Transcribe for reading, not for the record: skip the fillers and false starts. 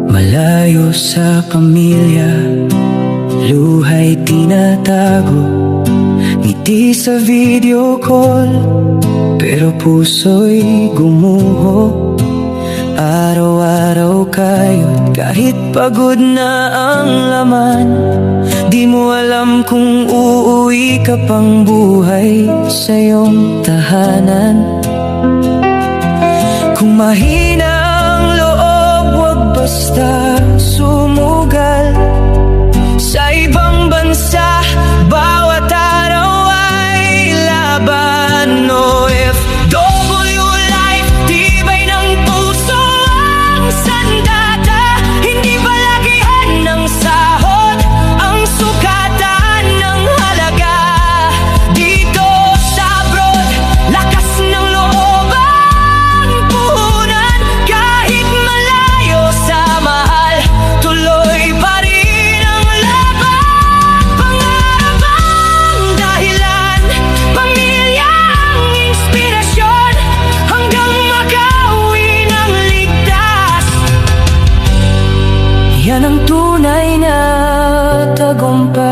Malayo sa pamilya, luha'y tinatago. Ngiti sa video call, pero puso'y gumuho. Araw-araw kayo't kahit pagod na ang laman, di mo alam kung uuwi ka pang buhay sa iyong tahanan. Kung mahina ang loob, wag basta sumugal. Sa ibang bansa, bawat araw ay laban. OFW life, tibay ng puso ang sandata. Hindi balagihan ng sahod ang sukatan ng halaga. Dito sa abroad, lakas ng loob ang puhunan. Kahit malayo sa mahal, tuloy pa rin ang laban. Pangarap ang dahilan, pamilya ang inspirasyon, hanggang makauwi ng ligtas. Yan ang tunay na tagumpay.